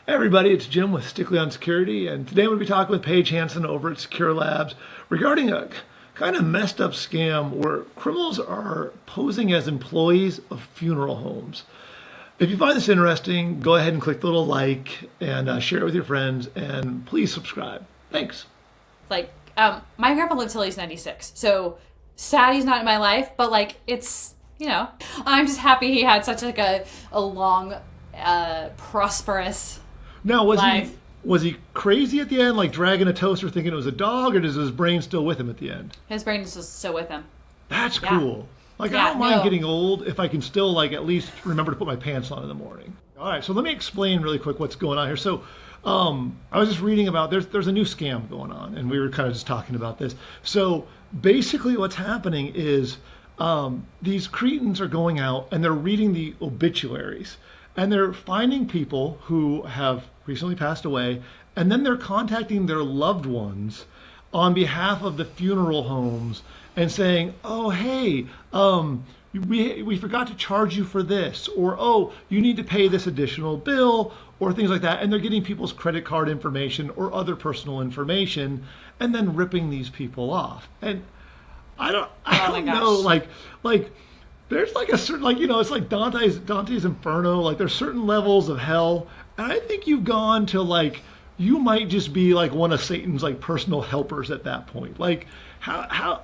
Hey everybody, it's Jim with Stickley on Security, and today I'm going to be talking with Paige Hanson over at Secure Labs regarding a kind of messed up scam where criminals are posing as employees of funeral homes. If you find this interesting, go ahead and click the little like and share it with your friends, and please subscribe. Thanks. My grandpa lived till he's 96, so sad he's not in my life, but I'm just happy he had such a long, prosperous Now, life. was he crazy at the end, like dragging a toaster thinking it was a dog, or does his brain still with him at the end? His brain is just still with him. That's Yeah. cool. I Yeah, don't mind no. getting old if I can still at least remember to put my pants on in the morning. All right, so let me explain really quick what's going on here. So I was just reading about there's a new scam going on, and we were kind of just talking about this. So basically, what's happening is these cretins are going out and they're reading the obituaries, and they're finding people who have recently passed away, and then they're contacting their loved ones on behalf of the funeral homes and saying, "Oh, hey, we forgot to charge you for this," or "Oh, you need to pay this additional bill," or things like that. And they're getting people's credit card information or other personal information, and then ripping these people off. And I Oh my don't know, gosh. there's a certain, it's like Dante's Inferno. Like there's certain levels of hell, and I think you've gone to you might just be one of Satan's personal helpers at that point. How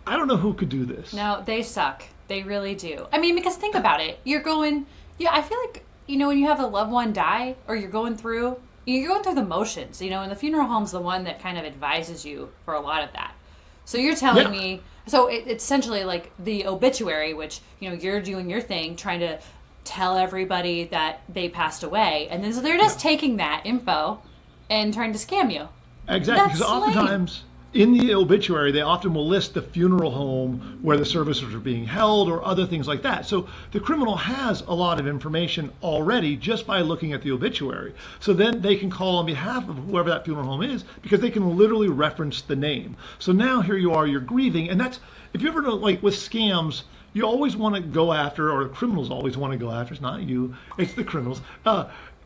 I don't know who could do this. No, they suck. They really do. I mean, because think about it. I feel like, when you have a loved one die or you're going through the motions, and the funeral home's the one that kind of advises you for a lot of that. So you're telling me, so it's essentially like the obituary, which, you're doing your thing, trying to tell everybody that they passed away. And then so they're just taking that info and trying to scam you. Exactly, because That's oftentimes in the obituary, they often will list the funeral home where the services are being held or other things like that. So the criminal has a lot of information already just by looking at the obituary. So then they can call on behalf of whoever that funeral home is, because they can literally reference the name. So now here you are, you're grieving. And that's, if you ever know, with scams, you always want to go after, or criminals always want to go after, it's not you, it's the criminals.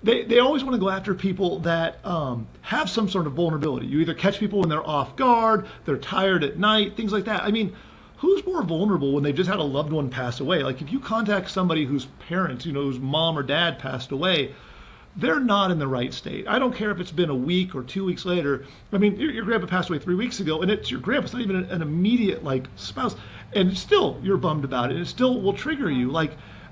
They always want to go after people that have some sort of vulnerability. You either catch people when they're off guard, they're tired at night, things like that. I mean, who's more vulnerable when they've just had a loved one pass away? Like if you contact somebody whose parents, whose mom or dad passed away, they're not in the right state. I don't care if it's been a week or 2 weeks later. I mean, your grandpa passed away 3 weeks ago, and it's your grandpa. It's not even an immediate spouse, and still you're bummed about it. And it still will trigger you.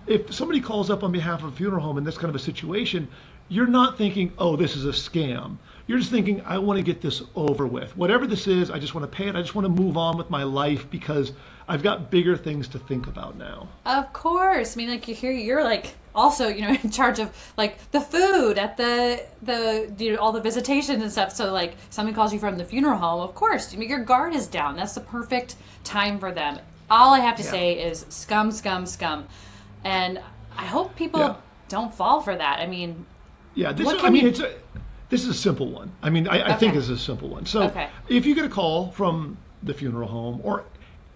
If somebody calls up on behalf of a funeral home in this kind of a situation, you're not thinking, "Oh, this is a scam." You're just thinking, "I want to get this over with. Whatever this is, I just want to pay it. I just want to move on with my life because I've got bigger things to think about now." Of course. I mean, you're also, in charge of the food at the all the visitations and stuff. So somebody calls you from the funeral home, of course, your guard is down. That's the perfect time for them. All I have to say is scum, scum, scum. And I hope people don't fall for that. I mean, this is a simple one. I mean, I think this is a simple one. So if you get a call from the funeral home or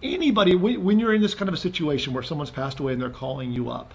anybody, when you're in this kind of a situation where someone's passed away and they're calling you up,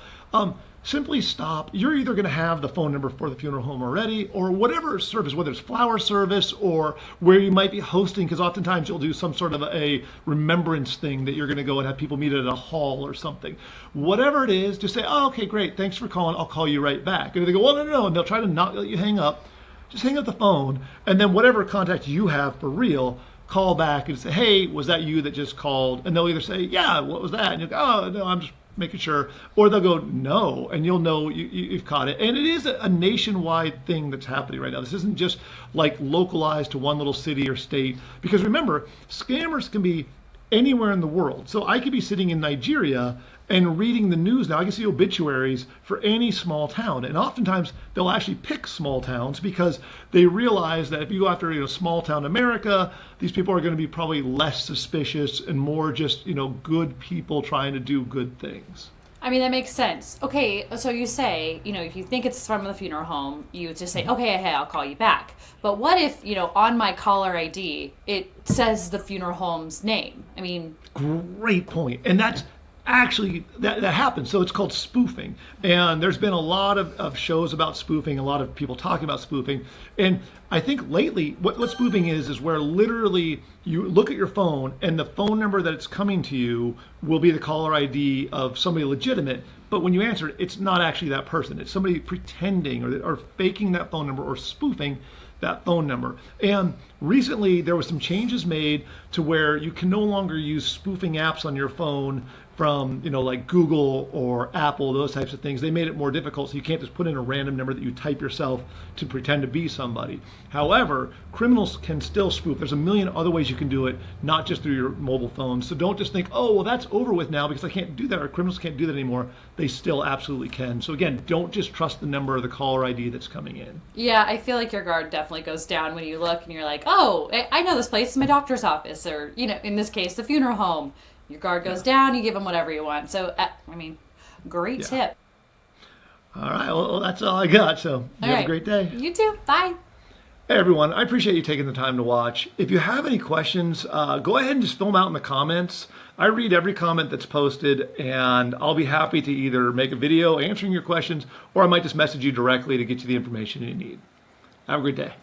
simply stop. You're either going to have the phone number for the funeral home already, or whatever service, whether it's flower service or where you might be hosting, because oftentimes you'll do some sort of a remembrance thing that you're going to go and have people meet at a hall or something. Whatever it is, just say, "Oh, okay, great. Thanks for calling. I'll call you right back." And they go, "Well, no. And they'll try to not let you hang up. Just hang up the phone. And then whatever contact you have for real, call back and say, "Hey, was that you that just called?" And they'll either say, "Yeah, what was that?" And you'll go, "Oh, no, I'm just making sure," or they'll go, "No," and you'll know you've caught it. And it is a nationwide thing that's happening right now. This isn't just localized to one little city or state, because remember, scammers can be anywhere in the world. So I could be sitting in Nigeria and reading the news now. I can see obituaries for any small town, and oftentimes they'll actually pick small towns because they realize that if you go after small town America, these people are going to be probably less suspicious and more just good people trying to do good things. I mean, that makes sense. Okay, so you say, if you think it's from the funeral home, you just say, "Okay, hey, I'll call you back." But what if, on my caller ID, it says the funeral home's name? I mean, Great point. And that's actually that happens. So it's called spoofing. And there's been a lot of shows about spoofing, a lot of people talking about spoofing. And I think lately what spoofing is where literally you look at your phone and the phone number that it's coming to you will be the caller ID of somebody legitimate. But when you answer it, it's not actually that person. It's somebody pretending or faking that phone number or spoofing that phone number. And recently there was some changes made to where you can no longer use spoofing apps on your phone from, like Google or Apple, those types of things. They made it more difficult, so you can't just put in a random number that you type yourself to pretend to be somebody. However, criminals can still spoof. There's a million other ways you can do it, not just through your mobile phone. So don't just think, oh, well, that's over with now because I can't do that, or criminals can't do that anymore. They still absolutely can. So again, don't just trust the number or the caller ID that's coming in. Yeah, I feel like your guard definitely goes down when you look and you're like, oh, I know this place. It's my doctor's office, or, in this case, the funeral home. Your guard goes down, you give them whatever you want. So, great tip. All right, well, that's all I got. So, have a great day. You too. Bye. Hey, everyone. I appreciate you taking the time to watch. If you have any questions, go ahead and just fill them out in the comments. I read every comment that's posted, and I'll be happy to either make a video answering your questions, or I might just message you directly to get you the information you need. Have a great day.